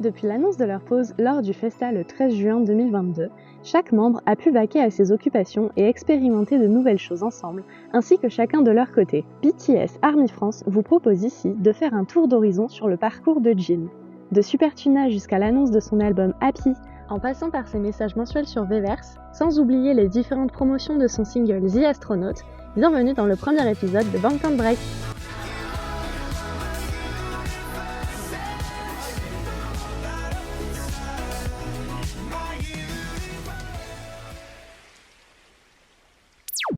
Depuis l'annonce de leur pause lors du Festa le 13 juin 2022, chaque membre a pu vaquer à ses occupations et expérimenter de nouvelles choses ensemble, ainsi que chacun de leur côté. BTS Army France vous propose ici de faire un tour d'horizon sur le parcours de Jin. De Super Tuna jusqu'à l'annonce de son album Happy, en passant par ses messages mensuels sur Weverse, sans oublier les différentes promotions de son single The Astronaut, bienvenue dans le premier épisode de Bangtan Break.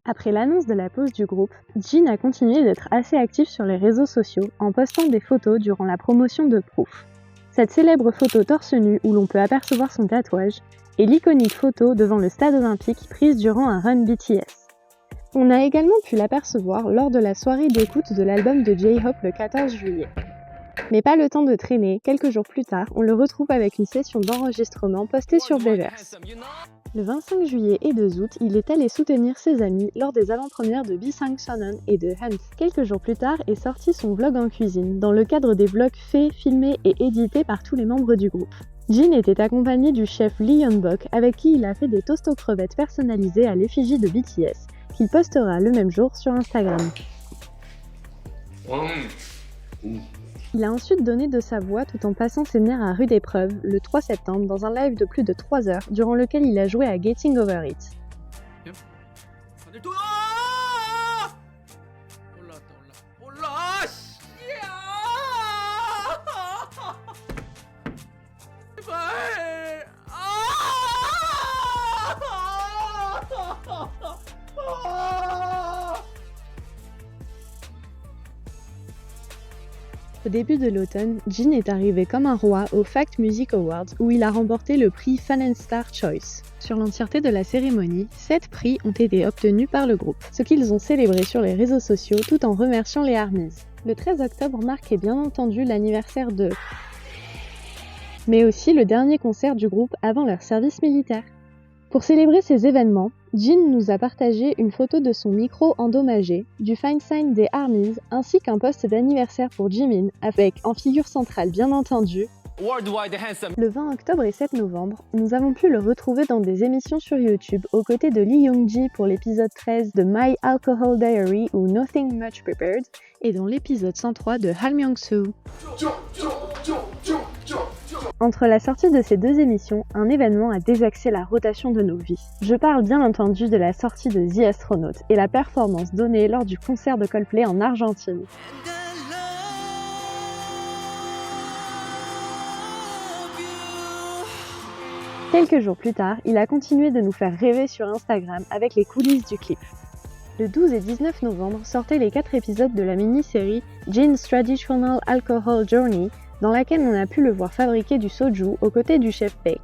Après l'annonce de la pause du groupe, Jin a continué d'être assez actif sur les réseaux sociaux en postant des photos durant la promotion de Proof. Cette célèbre photo torse nu où l'on peut apercevoir son tatouage est l'iconique photo devant le stade olympique prise durant un run BTS. On a également pu l'apercevoir lors de la soirée d'écoute de l'album de J-Hope le 14 juillet. Mais pas le temps de traîner, quelques jours plus tard, on le retrouve avec une session d'enregistrement postée sur Weverse. Le 25 juillet et 2 août, il est allé soutenir ses amis lors des avant-premières de Bisang Sonon et de Hunt. Quelques jours plus tard est sorti son vlog en cuisine, dans le cadre des vlogs faits, filmés et édités par tous les membres du groupe. Jin était accompagné du chef Lee Yeon-bok, avec qui il a fait des toasts aux crevettes personnalisés à l'effigie de BTS, qu'il postera le même jour sur Instagram. Il a ensuite donné de sa voix tout en passant ses nerfs à rude épreuve le 3 septembre dans un live de plus de 3 heures durant lequel il a joué à Getting Over It. Au début de l'automne, Jin est arrivé comme un roi aux Fact Music Awards où il a remporté le prix Fan and Star Choice. Sur l'entièreté de la cérémonie, 7 prix ont été obtenus par le groupe, ce qu'ils ont célébré sur les réseaux sociaux tout en remerciant les ARMYs. Le 13 octobre marquait bien entendu l'anniversaire de... mais aussi le dernier concert du groupe avant leur service militaire. Pour célébrer ces événements, Jin nous a partagé une photo de son micro endommagé, du fine sign des ARMYs, ainsi qu'un post d'anniversaire pour Jimin, avec, en figure centrale bien entendu, le 20 octobre et 7 novembre, nous avons pu le retrouver dans des émissions sur YouTube aux côtés de Lee Young-ji pour l'épisode 13 de My Alcohol Diary ou Nothing Much Prepared, et dans l'épisode 103 de Han Myung-soo. Entre la sortie de ces deux émissions, un événement a désaxé la rotation de nos vies. Je parle bien entendu de la sortie de The Astronaut et la performance donnée lors du concert de Coldplay en Argentine. Quelques jours plus tard, il a continué de nous faire rêver sur Instagram avec les coulisses du clip. Le 12 et 19 novembre sortaient les 4 épisodes de la mini-série Jin's Traditional Alcohol Journey, dans laquelle on a pu le voir fabriquer du soju aux côtés du chef Baek.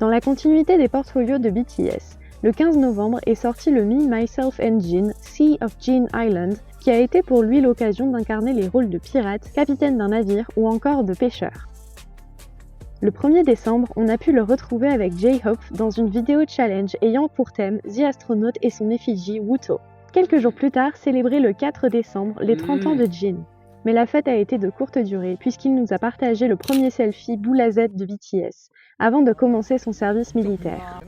Dans la continuité des portfolios de BTS, le 15 novembre est sorti le Me, Myself and Jin, Sea of Jin Island, qui a été pour lui l'occasion d'incarner les rôles de pirate, capitaine d'un navire ou encore de pêcheur. Le 1er décembre, on a pu le retrouver avec J-Hope dans une vidéo challenge ayant pour thème The Astronaut et son effigie Wuto. Quelques jours plus tard, célébré le 4 décembre les 30 ans de Jin. Mais la fête a été de courte durée puisqu'il nous a partagé le premier selfie boule à Z de BTS, avant de commencer son service militaire.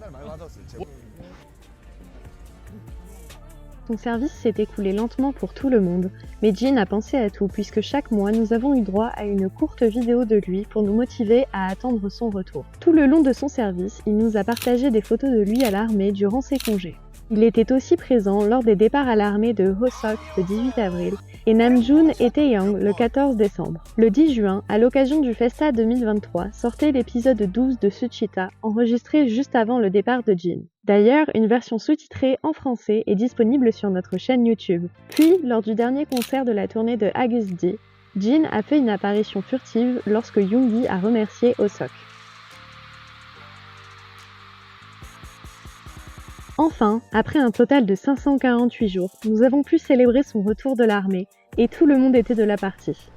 Son service s'est écoulé lentement pour tout le monde, mais Jin a pensé à tout puisque chaque mois nous avons eu droit à une courte vidéo de lui pour nous motiver à attendre son retour. Tout le long de son service, il nous a partagé des photos de lui à l'armée durant ses congés. Il était aussi présent lors des départs à l'armée de Hosok le 18 avril et Namjoon et Taeyang le 14 décembre. Le 10 juin, à l'occasion du Festa 2023, sortait l'épisode 12 de Suchita, enregistré juste avant le départ de Jin. D'ailleurs, une version sous-titrée en français est disponible sur notre chaîne YouTube. Puis, lors du dernier concert de la tournée de August D, Jin a fait une apparition furtive lorsque Yoongi a remercié Hosok. Enfin, après un total de 548 jours, nous avons pu célébrer son retour de l'armée, et tout le monde était de la partie.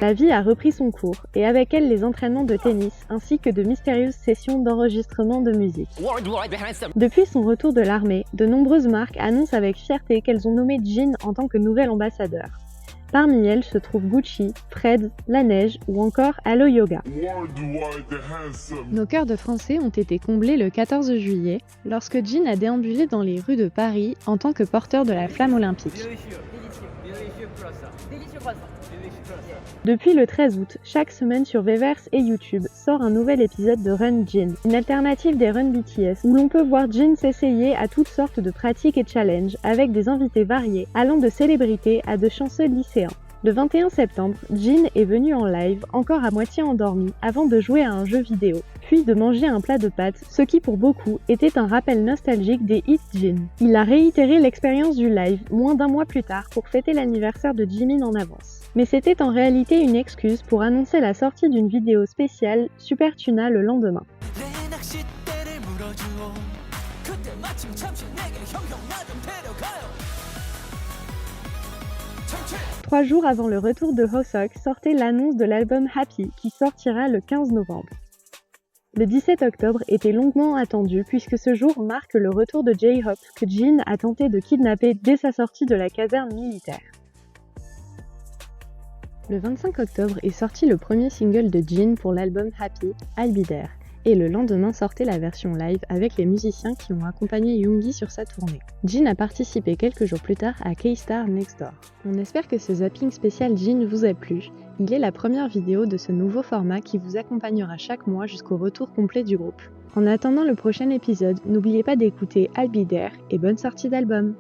La vie a repris son cours, et avec elle les entraînements de tennis, ainsi que de mystérieuses sessions d'enregistrement de musique. Depuis son retour de l'armée, de nombreuses marques annoncent avec fierté qu'elles ont nommé Jin en tant que nouvel ambassadeur. Parmi elles se trouvent Gucci, Fred, La Neige ou encore Allo Yoga. Nos cœurs de Français ont été comblés le 14 juillet, lorsque Jin a déambulé dans les rues de Paris en tant que porteur de la flamme olympique. Depuis le 13 août, chaque semaine sur Weverse et YouTube sort un nouvel épisode de Run Jin, une alternative des Run BTS où l'on peut voir Jin s'essayer à toutes sortes de pratiques et challenges avec des invités variés allant de célébrités à de chanceux lycéens. Le 21 septembre, Jin est venu en live, encore à moitié endormi, avant de jouer à un jeu vidéo, puis de manger un plat de pâtes, ce qui pour beaucoup était un rappel nostalgique des hits Jin. Il a réitéré l'expérience du live moins d'un mois plus tard pour fêter l'anniversaire de Jimin en avance. Mais c'était en réalité une excuse pour annoncer la sortie d'une vidéo spéciale Super Tuna le lendemain. 3 jours avant le retour de Hoseok sortait l'annonce de l'album Happy qui sortira le 15 novembre. Le 17 octobre était longuement attendu puisque ce jour marque le retour de J-Hope que Jin a tenté de kidnapper dès sa sortie de la caserne militaire. Le 25 octobre est sorti le premier single de Jin pour l'album Happy, I'll Be There, et le lendemain sortait la version live avec les musiciens qui ont accompagné Yoongi sur sa tournée. Jin a participé quelques jours plus tard à K-Star Next Door. On espère que ce zapping spécial Jin vous a plu. Il est la première vidéo de ce nouveau format qui vous accompagnera chaque mois jusqu'au retour complet du groupe. En attendant le prochain épisode, n'oubliez pas d'écouter I'll Be There et bonne sortie d'album!